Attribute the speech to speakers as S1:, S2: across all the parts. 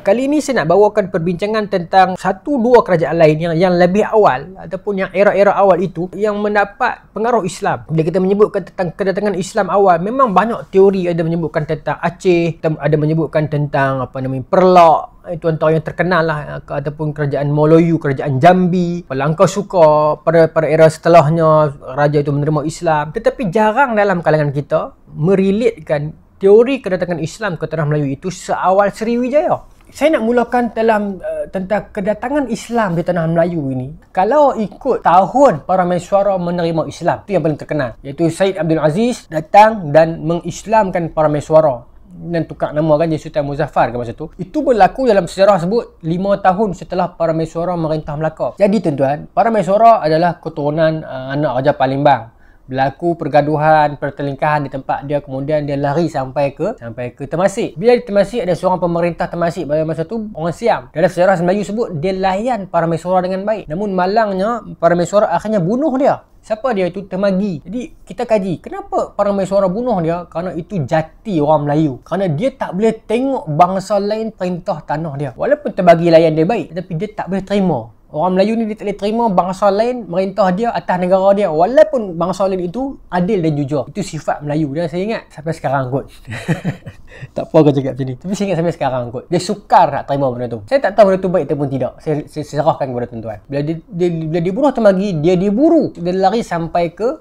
S1: Kali ini saya nak bawakan perbincangan tentang satu dua kerajaan lain yang lebih awal ataupun yang era-era awal itu yang mendapat pengaruh Islam. Bila kita menyebutkan tentang kedatangan Islam awal, memang banyak teori ada menyebutkan tentang Aceh, ada menyebutkan tentang Perlak. Itu antara yang terkenal lah, ataupun kerajaan Moloyu, kerajaan Jambi, Langkah Suka pada era setelahnya raja itu menerima Islam. Tetapi jarang dalam kalangan kita merelatekan teori kedatangan Islam ke tanah Melayu itu seawal Sriwijaya. Saya nak mulakan dalam tentang kedatangan Islam di tanah Melayu ini. Kalau ikut tahun para mesyuara menerima Islam, itu yang paling terkenal, iaitu Syed Abdul Aziz datang dan mengislamkan para mesyuara dan tukar nama kan, dia Sultan Muzaffar ke masa tu. Itu berlaku dalam sejarah sebut 5 tahun setelah para mesyuara merintah Melaka. Jadi tuan-tuan, para mesyuara adalah keturunan anak Raja Palembang. Berlaku pergaduhan, pertelingkahan di tempat dia, kemudian dia lari sampai ke Temasek. Bila di Temasek ada seorang pemerintah Temasek pada masa tu, orang Siam. Dalam sejarah Melayu sebut dia layan para mesyuara dengan baik. Namun malangnya para mesyuara akhirnya bunuh dia. Siapa dia itu? Temagi. Jadi kita kaji, kenapa para mesyuara bunuh dia? Kerana itu jati orang Melayu. Kerana dia tak boleh tengok bangsa lain perintah tanah dia. Walaupun Temagi layan dia baik, tetapi dia tak boleh terima. Orang Melayu ni dia tak boleh terima bangsa lain merintah dia atas negara dia, walaupun bangsa lain itu adil dan jujur. Itu sifat Melayu dia, saya ingat sampai sekarang kot. Tak apa aku cakap macam ni, tapi saya ingat sampai sekarang kot. Dia sukar nak terima benda tu. Saya tak tahu benda tu baik ataupun tidak. Saya serahkan kepada tuan-tuan. Bila dia bunuh Temagi, dia diburu. Dia lari sampai ke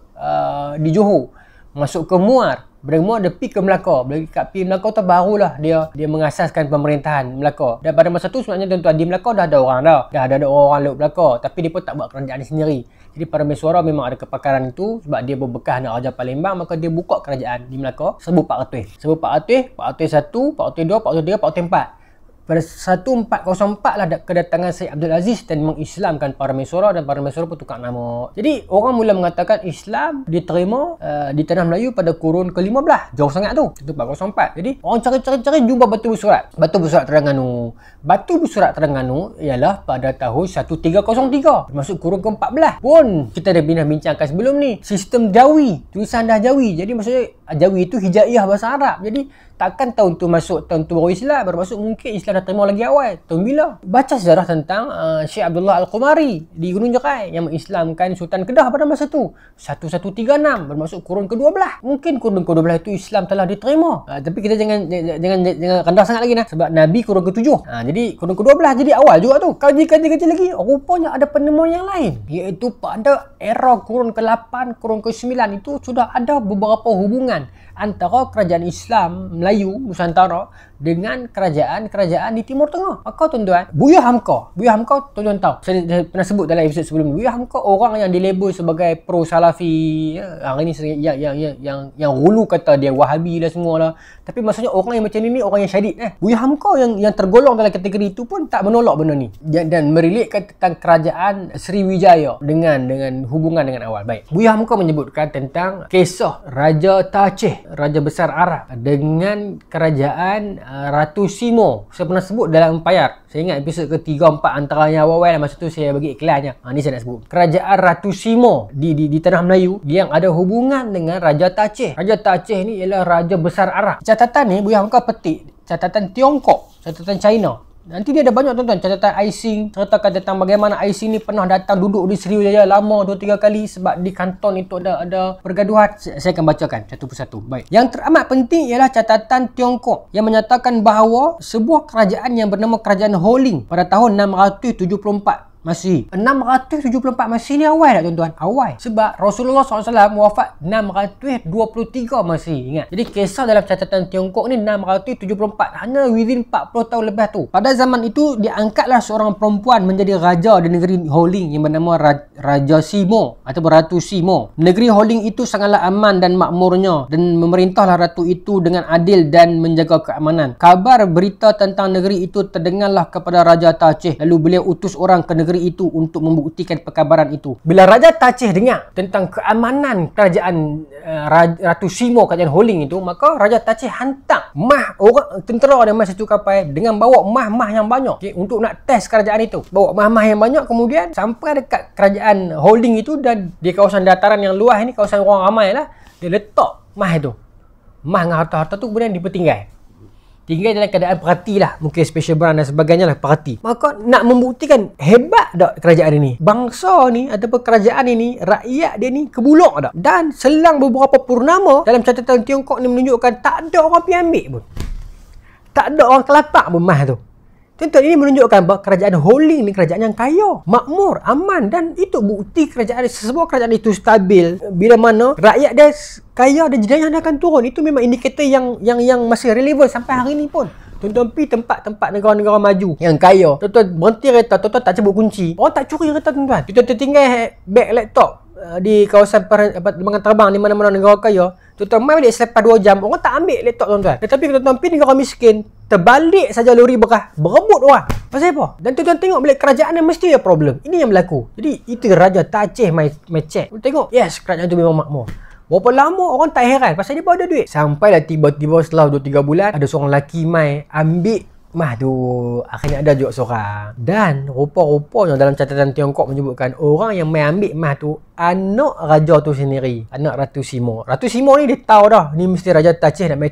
S1: di Johor, masuk ke Muar. Bermula dia pergi ke Melaka. Bila kat pergi Melaka tu barulah dia mengasaskan pemerintahan Melaka. Dan pada masa tu sebenarnya tuan-tuan, di Melaka dah ada orang dah. Dah ada orang laut Melaka, tapi dia pun tak buat kerajaan sendiri. Jadi para mesyuara memang ada kepakaran itu sebab dia berbekas anak Raja Palembang, maka dia buka kerajaan di Melaka 1400. 1400, 401, 402, 403, 404. Pada 1404 lah kedatangan Syed Abdul Aziz dan mengislamkan para mesyuara, dan para mesyuara pun tukar nama. Jadi orang mula mengatakan Islam diterima di tanah Melayu pada kurun ke-15. Jauh sangat tu, 1404. Jadi orang cari-cari jumpa batu bersurat. Batu bersurat Terengganu. Batu bersurat Terengganu ialah pada tahun 1303, termasuk kurun ke-14. Pun kita dah bincangkan sebelum ni, sistem Jawi, tulisan dah Jawi. Jadi maksudnya Jawi itu hijaiyah bahasa Arab. Jadi takkan tahun tu masuk, tahun tu baru Islam, baru masuk mungkin Islam dah terima lagi awal. Tahun bila? Baca sejarah tentang Syekh Abdullah Al-Qumari di Gunung Jekai yang mengislamkan Sultan Kedah pada masa tu 1136, bermaksud kurun ke-12. Mungkin kurun ke-12 itu Islam telah diterima. Tapi kita jangan rendah sangat lagi sebab Nabi kurun ke-7. Jadi kurun ke-12 jadi awal juga tu. Kaji lagi, rupanya ada penemuan yang lain, iaitu pada era kurun ke-8, kurun ke-9 itu sudah ada beberapa hubungan antara kerajaan Islam Melayu Nusantara dengan kerajaan di Timur Tengah. Maka tuan-tuan, Buya Hamka tuan-tuan tahu, saya pernah sebut dalam episod sebelum ni. Buya Hamka orang yang dilabel sebagai pro Salafi. Hari ni yang hulu kata dia Wahabi lah semualah. Tapi maksudnya orang yang macam ni orang yang syadid. Buya Hamka yang tergolong dalam kategori itu pun tak menolak benda ni dan merelatekan tentang kerajaan Sriwijaya dengan hubungan dengan awal. Baik, Buya Hamka menyebutkan tentang kisah Raja Aceh, Raja Besar Arab, dengan kerajaan Ratu Simo. Saya pernah sebut dalam Empayar. Saya ingat episod ke-3, 4 antaranya awal-awal, masa tu saya bagi iklannya. Ni saya nak sebut. Kerajaan Ratu Simo di tanah Melayu yang ada hubungan dengan Raja Aceh. Raja Aceh ni ialah Raja Besar Arab. Catatan ni Buya Hamka petik catatan Tiongkok, catatan China. Nanti dia ada banyak tuan-tuan, catatan Aising ceritakan tentang bagaimana Aising ni pernah datang duduk di Sriwijaya lama 2-3 kali sebab di kanton itu ada pergaduhan. Saya akan bacakan satu persatu. Baik. Yang teramat penting ialah catatan Tiongkok yang menyatakan bahawa sebuah kerajaan yang bernama Kerajaan Holing pada tahun 674 Masihi. 674 Masihi ni awal tak tuan-tuan? Awal. Sebab Rasulullah SAW wafat 623 Masihi. Ingat. Jadi kisah dalam catatan Tiongkok ni 674. Hanya within 40 tahun lepas tu. Pada zaman itu diangkatlah seorang perempuan menjadi raja di negeri Holing yang bernama Raja Simo atau Ratu Simo. Negeri Holing itu sangatlah aman dan makmurnya, dan memerintahlah ratu itu dengan adil dan menjaga keamanan. Kabar berita tentang negeri itu terdengarlah kepada Raja Aceh. Lalu beliau utus orang ke negeri itu untuk membuktikan perkabaran itu. Bila Raja Aceh dengar tentang keamanan kerajaan Ratu Simo, kerajaan Holing itu, maka Raja Aceh hantar orang tentera dan satu kapal dengan bawa mah yang banyak, untuk nak test kerajaan itu. Bawa mah yang banyak, kemudian sampai dekat kerajaan Holing itu, dan di kawasan dataran yang luas ini, kawasan orang ramai lah, dia letak mah itu. Mah dengan harta-harta tu kemudian dipertinggal. tinggal dalam keadaan parti lah, mungkin special brand dan sebagainya lah, parti. Maka nak membuktikan hebat tak kerajaan ini, bangsa ni ataupun kerajaan ini, rakyat dia ni kebulok tak. Dan selang beberapa purnama dalam catatan Tiongkok ni menunjukkan tak ada orang pergi ambil pun, tak ada orang kelapak pun mah tu. Contoh ini menunjukkan bahawa kerajaan Holing ni kerajaan yang kaya, makmur, aman, dan itu bukti kerajaan, sebuah kerajaan itu stabil bila mana rakyat dia kaya dan jenayah dia akan turun. Itu memang indikator yang masih relevan sampai hari ni pun. Tuan-tuan pergi tempat-tempat negara-negara maju yang kaya, tuan-tuan berhenti kereta, tuan-tuan tak cabut kunci, orang tak curi kereta tuan-tuan. Tuan-tuan tinggal beg laptop di kawasan penerbangan terbang di mana-mana negara kaya, tuan-tuan mai balik selepas 2 jam, orang tak ambil laptop tuan-tuan. Tetapi kalau tuan-tuan pergi negara miskin, terbalik saja lori bekas, berebut orang. Pasal apa? Dan tuan-tuan tengok balik kerajaan dia mesti ada problem. Ini yang berlaku. Jadi itu Raja Taceh mai check. Tengok, yes, kerajaan tu memang makmur. Berapa lama orang tak heran pasal dia bawa ada duit. Sampailah tiba-tiba setelah 2-3 bulan ada seorang lelaki mai ambil mah tu, akhirnya ada juga seorang. Dan rupa-rupanya dalam catatan Tiongkok menyebutkan orang yang mai ambil mah tu anak raja tu sendiri, anak Ratu Simo. Ratu Simo ni dia tahu dah ni mesti Raja Taceh nak mai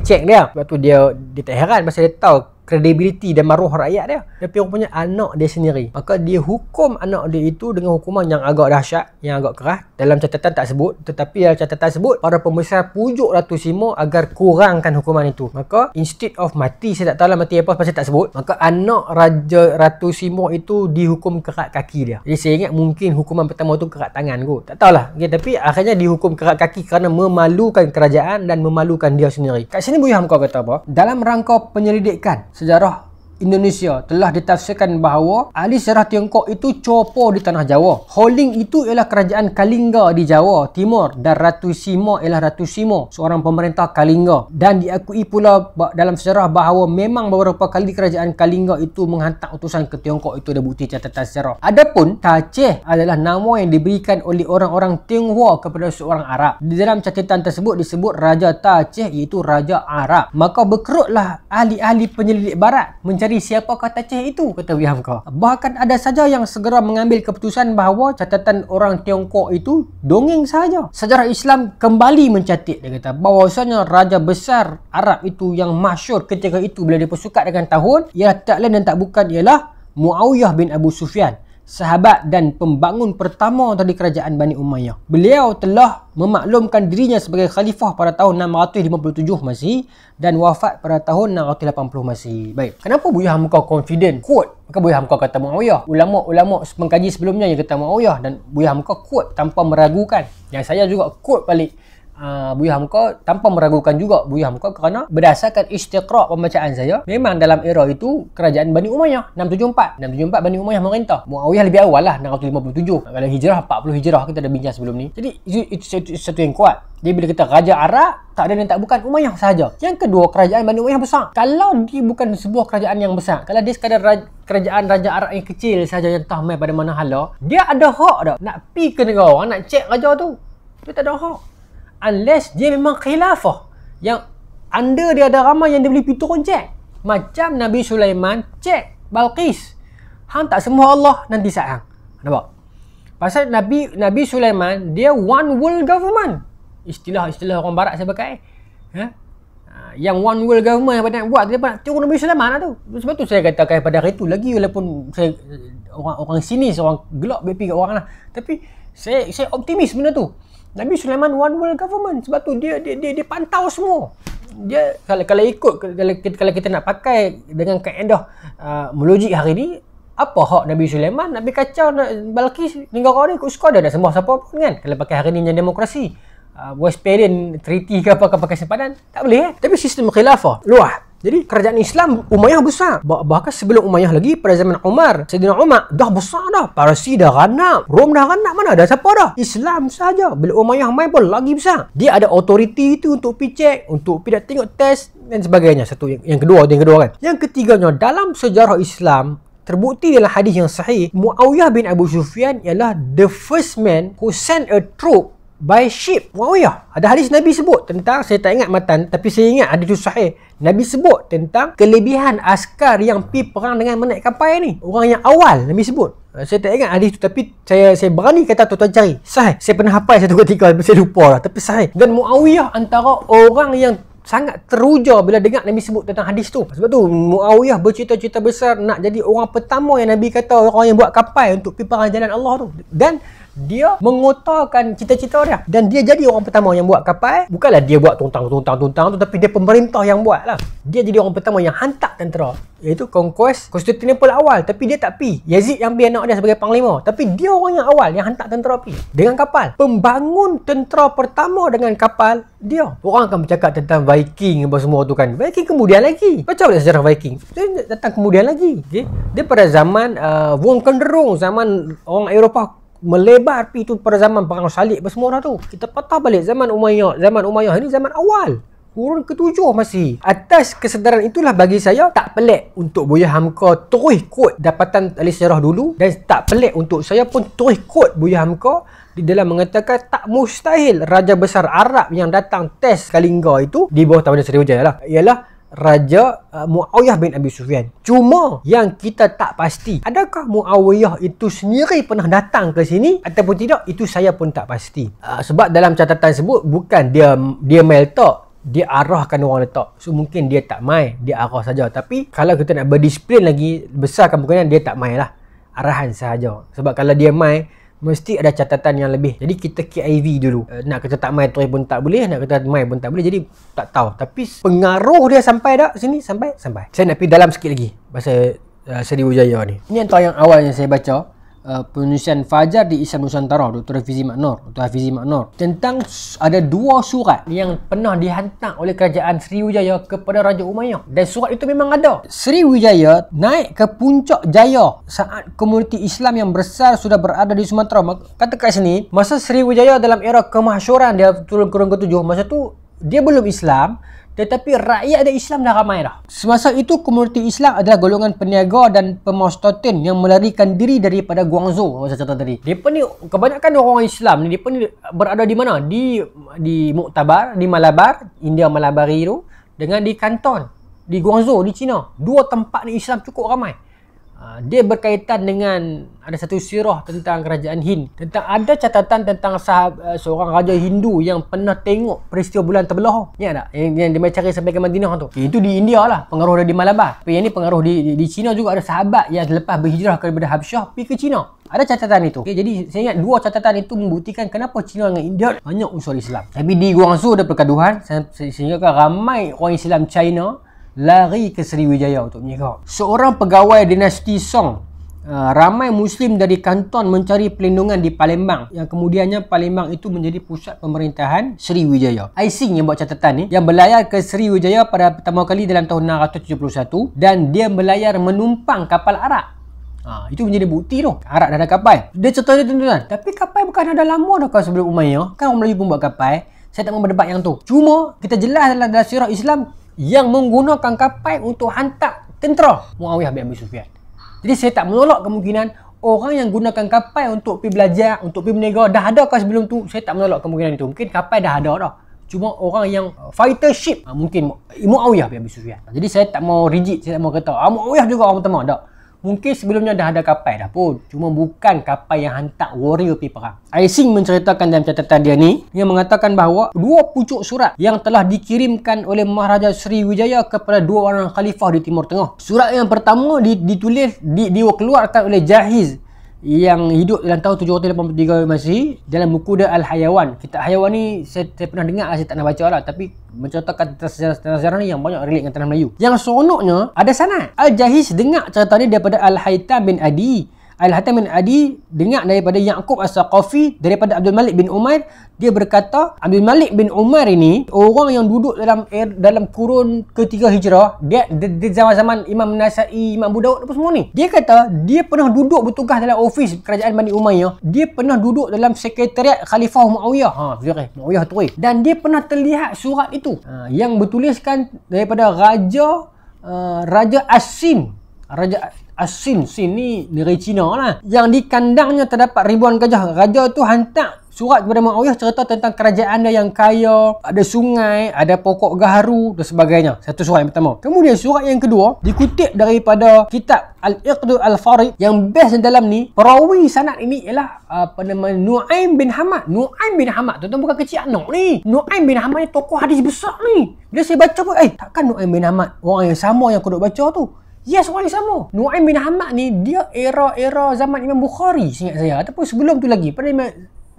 S1: check dia. Sebab tu dia tak heran pasal dia tahu kredibiliti dan maruah rakyat dia. Tapi rupanya anak dia sendiri. Maka dia hukum anak dia itu dengan hukuman yang agak dahsyat, yang agak keras. Dalam catatan tak sebut, tetapi dalam catatan sebut para pembesar pujuk Ratu Simo agar kurangkan hukuman itu. Maka instead of mati, saya tak tahu lah mati apa pasal tak sebut, maka anak Raja Ratu Simo itu dihukum kerat kaki dia. Jadi saya ingat mungkin hukuman pertama tu kerat tangan kot. Tak tahulah. Okay, tapi akhirnya dihukum kerat kaki kerana memalukan kerajaan dan memalukan dia sendiri. Kat sini Buya Hamka kata apa? Dalam rangka penyelidikan sejarah Indonesia telah ditafsirkan bahawa ahli sejarah Tiongkok itu copo di tanah Jawa. Holing itu ialah kerajaan Kalingga di Jawa Timur dan Ratu Simo ialah Ratu Simo, seorang pemerintah Kalingga. Dan diakui pula dalam sejarah bahawa memang beberapa kali kerajaan Kalingga itu menghantar utusan ke Tiongkok. Itu ada bukti catatan sejarah. Adapun Taceh adalah nama yang diberikan oleh orang-orang Tionghoa kepada seorang Arab. Di dalam catatan tersebut disebut Raja Taceh iaitu Raja Arab. Maka berkerutlah ahli-ahli penyelidik barat mencari siapakah Taceh itu, kata Buya Hamka. Bahkan ada saja yang segera mengambil keputusan bahawa catatan orang Tiongkok itu dongeng saja. Sejarah Islam kembali mencatat, dia kata, bahawasanya Raja Besar Arab itu yang masyhur ketika itu bila dipersukat dengan tahun ialah tak lain dan tak bukan ialah Muawiyah bin Abu Sufyan, sahabat dan pembangun pertama dari kerajaan Bani Umayyah. Beliau telah memaklumkan dirinya sebagai khalifah pada tahun 657 Masihi dan wafat pada tahun 680 Masihi. Baik, kenapa Buya Hamka confident quote? Maka Buya Hamka kata Muawiyah. Ulama-ulama pengkaji sebelumnya yang kata Muawiyah, dan Buya Hamka quote tanpa meragukan. Yang saya juga quote balik Buya Hamka tanpa meragukan juga Buya Hamka kerana berdasarkan istiqra' pembacaan saya, memang dalam era itu kerajaan Bani Umayyah 674 Bani Umayyah merintah. Muawiyah lebih awal lah 657. Kalau hijrah 40 hijrah kita dah bincang sebelum ni. Jadi itu satu yang kuat. Dia bila kata Raja Arab tak ada dan tak bukan Umayyah sahaja. Yang kedua, kerajaan Bani Umayyah besar. Kalau dia bukan sebuah kerajaan yang besar, kalau dia sekadar kerajaan Raja Arab yang kecil sahaja yang entah mai pada mana hala, dia ada hak tak nak pi ke negara orang nak cek raja tu. Dia tak ada hak. Unless dia memang khilafah yang under dia ada ramai yang dia boleh pergi turun cek. Macam Nabi Sulaiman cek Balqis. Hang tak sembah Allah nanti saat hang. Nampak? Pasal Nabi Sulaiman dia one world government. Istilah orang barat saya pakai. Yang one world government yang nak buat, dia nak tiru Nabi Sulaiman lah tu. Sebab tu saya katakan pada hari tu lagi, walaupun saya orang sini seorang gelak BP kat orang lah, tapi saya optimis benda tu. Nabi Sulaiman one world government. Sebab tu dia pantau semua. Dia kalau ikut kalau kita nak pakai dengan kaedah logik hari ni, apa hak Nabi Sulaiman nak kacau Balqis negara dia ikut suka dia nak sembah siapa pun kan. Kalau pakai hari ni yang demokrasi, Westphalian Treaty ke apa pakai sempadan, tak boleh Tapi sistem khilafah luas. Jadi kerajaan Islam Umayyah besar. Bahkan sebelum Umayyah lagi, pada zaman Umar, Sayyidina Umar dah besar dah. Parsi dah ranak, Rom dah ranak, mana ada siapa dah. Islam saja. Bila Umayyah main pun lagi besar. Dia ada authority itu untuk pergi cek, untuk pergi tengok test dan sebagainya. Satu yang kedua kan. Yang ketiganya, dalam sejarah Islam terbukti dalam hadis yang sahih, Muawiyah bin Abu Sufyan ialah the first man who sent a troop by ship. Muawiyah. Ada hadis Nabi sebut tentang, saya tak ingat matan, tapi saya ingat hadis itu sahih. Nabi sebut tentang kelebihan askar yang pergi perang dengan menaik kapal ni. Orang yang awal Nabi sebut. Saya tak ingat hadis tu, tapi saya berani kata tuan-tuan cari. Sahih. Saya pernah hafal satu ketika, saya lupa lah, tapi sahih. Dan Muawiyah antara orang yang sangat teruja bila dengar Nabi sebut tentang hadis tu. Sebab tu Muawiyah bercita-cita besar nak jadi orang pertama yang Nabi kata orang yang buat kapal untuk pergi perang jalan Allah tu. Dan dia mengotorkan cita-cita dia. Dan dia jadi orang pertama yang buat kapal. Bukanlah dia buat tuntang tu, tapi dia pemerintah yang buat lah. Dia jadi orang pertama yang hantar tentera, iaitu conquest Constantinople awal. Tapi dia tak pi. Yazid yang ambil anak dia sebagai panglima. Tapi dia orang yang awal yang hantar tentera pi dengan kapal. Pembangun tentera pertama dengan kapal dia. Orang akan bercakap tentang Viking apa semua tu kan. Viking kemudian lagi. Baca boleh sejarah Viking. Dia datang kemudian lagi. Okay? Dia pada zaman Wong Kenderung, zaman orang Eropah melebar pi tu pada zaman perang salib apa semua dah tu. Kita patah balik zaman Umayyah. Zaman Umayyah ini zaman awal. Kurun ke-7 masih. Atas kesedaran itulah bagi saya tak pelik untuk Buya Hamka terus kod dapatan ahli sejarah dulu, dan tak pelik untuk saya pun terus kod Buya Hamka di dalam mengatakan tak mustahil Raja Besar Arab yang datang test Kalingga itu di bawah Tamadun Sriwijaya lah, ialah Raja Muawiyah bin Abi Sufyan. Cuma yang kita tak pasti, adakah Muawiyah itu sendiri pernah datang ke sini ataupun tidak, itu saya pun tak pasti. Sebab dalam catatan sebut bukan dia mai letak, dia arahkan orang letak. So mungkin dia tak mai, dia arah saja. Tapi kalau kita nak berdisiplin lagi, besar kemungkinan dia tak mai lah, arahan sahaja. Sebab kalau dia mai, mesti ada catatan yang lebih. Jadi kita KIV dulu. Nak kata tak mai terus pun tak boleh, nak kata mai pun tak boleh. Jadi tak tahu. Tapi pengaruh dia sampai tak sini? Sampai. Saya nak pergi dalam sikit lagi pasal Sriwijaya ni. Ini antara yang awal yang saya baca. Penulisan Fajar di Islam Nusantara, Dr. Hafizi Maknur, tentang ada 2 surat yang pernah dihantar oleh kerajaan Sriwijaya kepada Raja Umayyah. Dan surat itu memang ada. Sriwijaya naik ke puncak jaya saat komuniti Islam yang besar sudah berada di Sumatera. Kata kat sini, masa Sriwijaya dalam era kemasyhuran dia turun kurun ke-7, masa tu dia belum Islam, tetapi rakyat ada Islam dah ramai dah. Semasa itu komuniti Islam adalah golongan peniaga dan pemastotin yang melarikan diri daripada Guangzhou. Masa cerita tadi, depa ni kebanyakan orang Islam ni, depa ni berada di mana? Di Muktabar, di Malabar, India Malabari tu, dengan di Kanton, di Guangzhou, di China. 2 tempat ni Islam cukup ramai. Dia berkaitan dengan ada satu sirah tentang kerajaan Hind, tentang ada catatan tentang seorang raja Hindu yang pernah tengok peristiwa bulan terbelah. Ya tak? Yang dia cari sampai ke Madinah tu. Itu di India lah, pengaruh dia di Malabar. Tapi yang ni pengaruh di China juga. Ada sahabat yang selepas berhijrah daripada Habsyah pergi ke China. Ada catatan itu. Jadi saya ingat 2 catatan itu membuktikan kenapa China dengan India banyak unsur Islam. Tapi di Guangzhou ada pergaduhan sehingga ramai orang Islam China lari ke Sriwijaya untuk menyerah. Seorang pegawai dinasti Song, ramai Muslim dari Kanton mencari perlindungan di Palembang, yang kemudiannya Palembang itu menjadi pusat pemerintahan Sriwijaya. Aising yang buat catatan ni, yang berlayar ke Sriwijaya pada pertama kali dalam tahun 671, dan dia berlayar menumpang kapal Arab. Itu menjadi bukti tu, Arab dah ada kapal. Dia cerita dia tuan-tuan, tapi kapal bukan ada lama dah kau sebelum Umayyah. Kan orang Melayu pun buat kapal. Saya tak mau berdebat yang tu. Cuma kita jelas dalam sirah Islam yang menggunakan kapal untuk hantar tentera Muawiyah bin Abi Sufyan. Jadi saya tak menolak kemungkinan orang yang gunakan kapal untuk pergi belajar, untuk pergi berniaga, dah ada ke sebelum tu. Saya tak menolak kemungkinan itu. Mungkin kapal dah ada dah. Cuma orang yang fighter ship, mungkin Muawiyah bin Abi Sufyan. Jadi saya tak mau rigid, saya tak mau kata Muawiyah juga orang pertama. Tak. Mungkin sebelumnya dah ada kapal dah pun. Cuma bukan kapal yang hantar warrior pergi perang. Aising menceritakan dalam catatan dia ni, yang mengatakan bahawa 2 pucuk surat yang telah dikirimkan oleh Maharaja Sriwijaya kepada 2 orang khalifah di Timur Tengah. Surat yang pertama ditulis, dikeluarkan oleh Jahiz yang hidup dalam tahun 783 Masihi dalam buku dia Al-Hayawan. Kitab Hayawan ni saya pernah dengar, saya tak nak baca lah, tapi menceritakan tentang sejarah ni yang banyak relate dengan tanah Melayu. Yang seronoknya ada sanad. Al-Jahiz dengar cerita ni daripada Al-Haytham bin Adi. Al-Haytham bin Adi dengar daripada Yaqub As-Saqafi, daripada Abdul Malik bin Umair. Dia berkata, Abdul Malik bin Umar ini orang yang duduk dalam kurun ke-3 Hijrah. Dia zaman-zaman Imam Nasa'i, Imam Abu Daud apa semua ni. Dia kata dia pernah duduk bertugas dalam ofis kerajaan Bani Umayyah. Dia pernah duduk dalam sekretariat Khalifah Muawiyah. Muawiyah tu. Dan dia pernah terlihat surat itu yang bertuliskan daripada Raja Asim. Raja Sin ni negeri Cina lah. Yang di kandangnya terdapat ribuan gajah. Raja tu hantar surat kepada Muawiyah cerita tentang kerajaan dia yang kaya, ada sungai, ada pokok gaharu dan sebagainya. Satu surat yang pertama. Kemudian surat yang kedua dikutip daripada kitab Al-Iqdu Al-Farid. Yang best dalam ni, perawi sanad ini ialah Nu'aim bin Hamad. Nu'aim bin Hamad tu bukan kecil anak ni. Nu'aim bin Hamad ni tokoh hadis besar ni. Bila saya baca pun, takkan Nu'aim bin Hamad orang yang sama yang aku duk baca tu? Yes, orang yang sama. Nu'aim bin Hamad ni dia era zaman Imam Bukhari, seingat saya, ataupun sebelum tu lagi, pada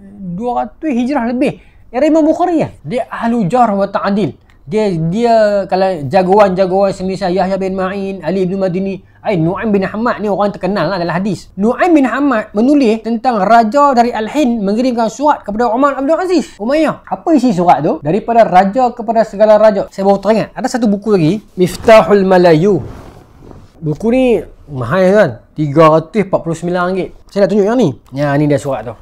S1: 200 hijrah lebih. Era Imam Bukhari lah. Dia ahlu jarh wa ta'dil. Dia kalau jagoan-jagoan semisal Yahya bin Ma'in, Ali bin Madini, Nu'aim bin Hamad ni orang terkenal lah dalam hadis. Nu'aim bin Hamad menulis tentang raja dari Al-Hind mengirimkan surat kepada Umar Abdul Aziz Umayyah. Apa isi surat tu? Daripada raja kepada segala raja. Saya baru teringat, ada satu buku lagi, Miftahul Malayu. Buku ni mahal kan, RM349. Saya nak tunjuk yang ni. Yang ni dia surat tu.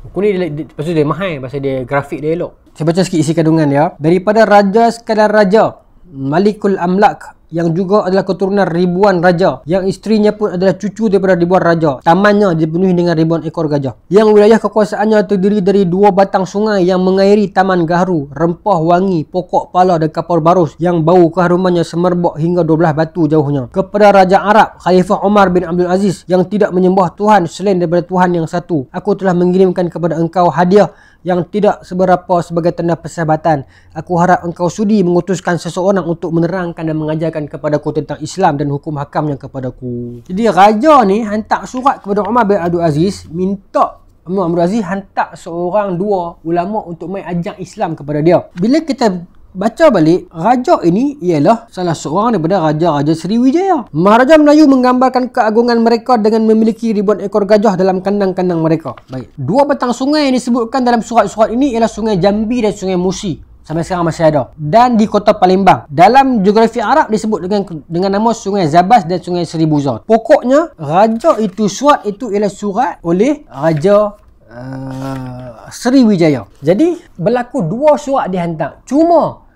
S1: Buku ni lepas tu dia mahal pasal dia grafik dia elok. Saya baca sikit isi kandungan dia. Daripada raja sekalian raja, Malikul Amlak, yang juga adalah keturunan ribuan raja, yang isterinya pun adalah cucu daripada ribuan raja. Tamannya dipenuhi dengan ribuan ekor gajah. Yang wilayah kekuasaannya terdiri dari 2 batang sungai yang mengairi taman gaharu, rempah wangi, pokok pala dan kapur barus yang bau keharumannya semerbak hingga 12 batu jauhnya. Kepada Raja Arab, Khalifah Umar bin Abdul Aziz, yang tidak menyembah Tuhan selain daripada Tuhan yang satu, aku telah mengirimkan kepada engkau hadiah yang tidak seberapa sebagai tanda persahabatan. Aku harap engkau sudi mengutuskan seseorang untuk menerangkan dan mengajarkan kepadaku tentang Islam dan hukum hakamnya kepadaku. Jadi raja ni hantar surat kepada Umar bin Abdul Aziz, minta Umar bin Abdul Aziz hantar seorang 2 ulama untuk mai ajar Islam kepada dia. Bila kita baca balik, raja ini ialah salah seorang daripada raja-raja Sriwijaya. Maharaja Melayu menggambarkan keagungan mereka dengan memiliki ribuan ekor gajah dalam kandang-kandang mereka. Baik. 2 batang sungai yang disebutkan dalam surat-surat ini ialah Sungai Jambi dan Sungai Musi. Sampai sekarang masih ada. Dan di kota Palembang. Dalam geografi Arab disebut dengan nama Sungai Zabas dan Sungai Seribu Zat. Pokoknya, surat itu ialah surat oleh Raja Sriwijaya. Jadi berlaku 2 surat dihantar. Cuma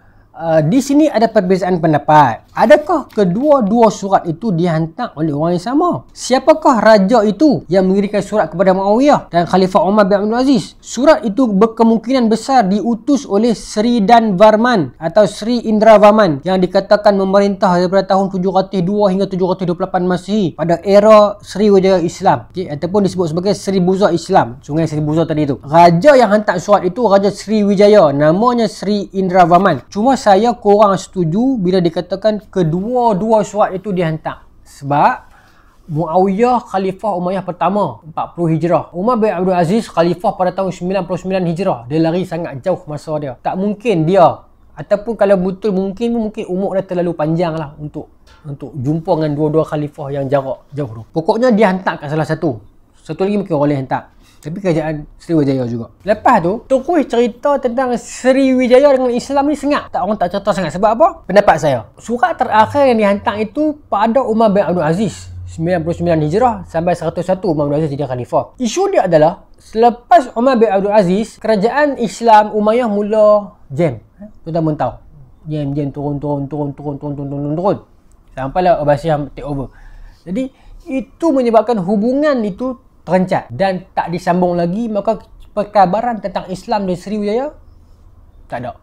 S1: di sini ada perbezaan pendapat. Adakah kedua-dua surat itu dihantar oleh orang yang sama? Siapakah raja itu yang mengirimkan surat kepada Muawiyah dan Khalifah Umar bin Abdul Aziz? Surat itu berkemungkinan besar diutus oleh Sri Dan Varman atau Sri Indra Varman yang dikatakan memerintah daripada tahun 702 hingga 728 Masihi pada era Sriwijaya Islam, ataupun disebut sebagai Seribu Zat Islam, Sungai Seribu Zat tadi itu. Raja yang hantar surat itu Raja Sriwijaya, namanya Sri Indra Varman. Cuma saya kurang setuju bila dikatakan kedua-dua surat itu dihantar. Sebab Muawiyah Khalifah Umayyah pertama 40 Hijrah. Umar bin Abdul Aziz Khalifah pada tahun 99 Hijrah. Dia lari sangat jauh masa dia. Tak mungkin dia, ataupun kalau betul mungkin umur dia terlalu panjang lah untuk jumpa dengan dua-dua khalifah yang jarak jauh tu. Pokoknya dia hantar kat salah satu. Satu lagi mungkin boleh hantar. Tapi kerajaan Sriwijaya juga. Lepas tu, terus cerita tentang Sriwijaya dengan Islam ni sengak. Orang tak cerita sangat. Sebab apa? Pendapat saya. Surat terakhir yang dihantar itu pada Umar bin Abdul Aziz. 99 Hijrah sampai 101 Umar bin Abdul Aziz jadi khalifah. Isu dia adalah, selepas Umar bin Abdul Aziz, kerajaan Islam Umayyah mula jam. Tuan-tuan pun tahu. Jam turun. Sampailah Abbasiyah take over. Jadi, itu menyebabkan hubungan itu terencat dan tak disambung lagi, maka perkabaran tentang Islam di Sriwijaya tak ada.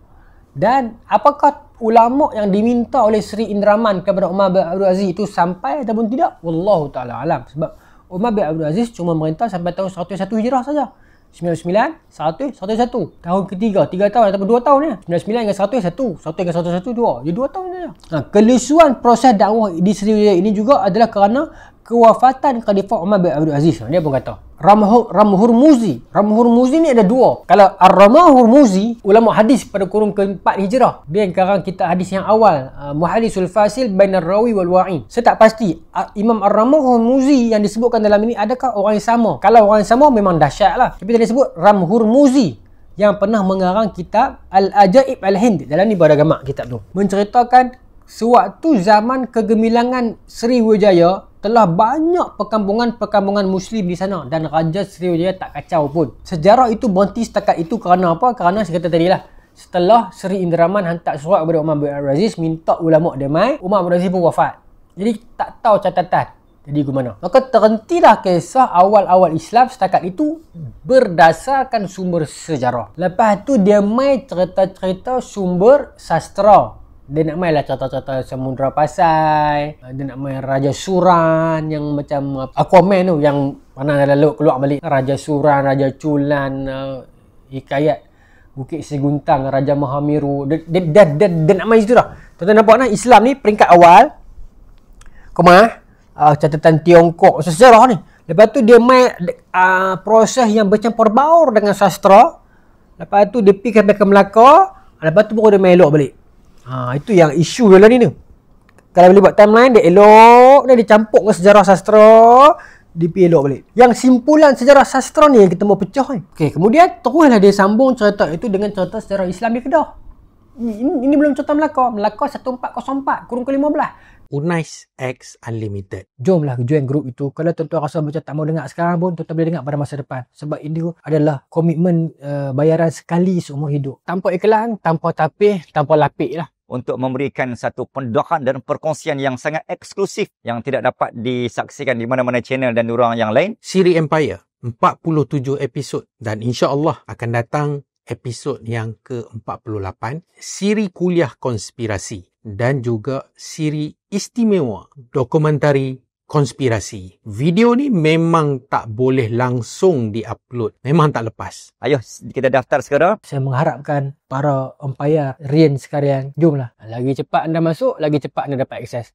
S1: Dan apakah ulama yang diminta oleh Sri Indraman kepada Umar bin Abdul Aziz itu sampai ataupun tidak? Wallahu ta'ala alam. Sebab Umar bin Abdul Aziz cuma merintah sampai tahun 101 Hijrah saja. 99, 100, 101. Tahun ketiga, 3 tahun ataupun 2 tahun ya. 99 hingga 101, 1 hingga 101, 2. Dia 2 tahun saja. Kelesuan proses dakwah di Sriwijaya ini juga adalah kerana kewafatan Khalifah Umar bin Abdul Aziz. Dia pun kata Ram Hurmuzi ni ada 2. Kalau Ar-Ramah Hurmuzi, ulama hadis pada kurun ke-4 Hijrah. Dia yang sekarang kita hadis yang awal, Muhaddisul Fasil bainar rawi wal wa'i. Saya tak pasti Imam Ar-Ramah Hurmuzi yang disebutkan dalam ini adakah orang yang sama. Kalau orang yang sama memang dahsyat lah. Tapi tadi disebut Ram Hurmuzi yang pernah mengarang kitab Al-Ajaib Al-Hind. Dalam ni beragama kitab tu, menceritakan sewaktu zaman kegemilangan Sriwijaya telah banyak perkampungan-perkampungan Muslim di sana dan Raja Sriwijaya tak kacau pun. Sejarah itu berhenti setakat itu kerana apa? Kerana saya kata tadi lah, setelah Sri Indraman hantar surat kepada Umar bin Abdul Aziz minta ulama damai, Umar bin Abdul Aziz pun wafat. Jadi tak tahu catatan. Jadi ke mana? Maka terhentilah kisah awal-awal Islam setakat itu berdasarkan sumber sejarah. Lepas tu dia mai cerita-cerita sumber sastra. Dia nak main lah cerita-cerita Samudra Pasai. Dia nak main Raja Suran yang macam Aquaman tu yang mana lalu keluar balik. Raja Suran, Raja Culan, hikayat Bukit Seguntang, Raja Mahameru. Dia nak main situ dah. Tuan-tuan nampak nak Islam ni peringkat awal. Catatan Tiongkok sejarah ni. Lepas tu dia main proses yang bercampur baur dengan sastra. Lepas tu dia pergi ke Melaka. Lepas tu baru dia main elok balik. Itu yang isu dalam ni tu. Kalau boleh buat timeline dia elok, dia campur dengan sejarah sastra, dia pergi elok balik. Yang simpulan sejarah sastra ni yang kita mau pecah ni. Okey, kemudian teruslah dia sambung cerita itu dengan cerita sejarah Islam di Kedah. Ini belum cerita Melaka. Melaka 1404 kurung ke-15.
S2: Unais X Unlimited.
S1: Jomlah join grup itu. Kalau tuan-tuan rasa macam tak mau dengar sekarang pun, tuan-tuan boleh dengar pada masa depan. Sebab ini adalah komitmen bayaran sekali seumur hidup. Tanpa iklan, tanpa tapih, tanpa lapik lah.
S3: Untuk memberikan satu pendoakan dan perkongsian yang sangat eksklusif yang tidak dapat disaksikan di mana-mana channel dan diorang yang lain.
S2: Siri Empire 47 episod dan insya-Allah akan datang episod yang ke-48, siri kuliah konspirasi dan juga siri istimewa dokumentari konspirasi. Video ni memang tak boleh langsung diupload. Memang tak lepas.
S3: Ayo kita daftar sekarang.
S1: Saya mengharapkan para umpire Rian sekalian, jomlah. Lagi cepat anda masuk, lagi cepat anda dapat akses.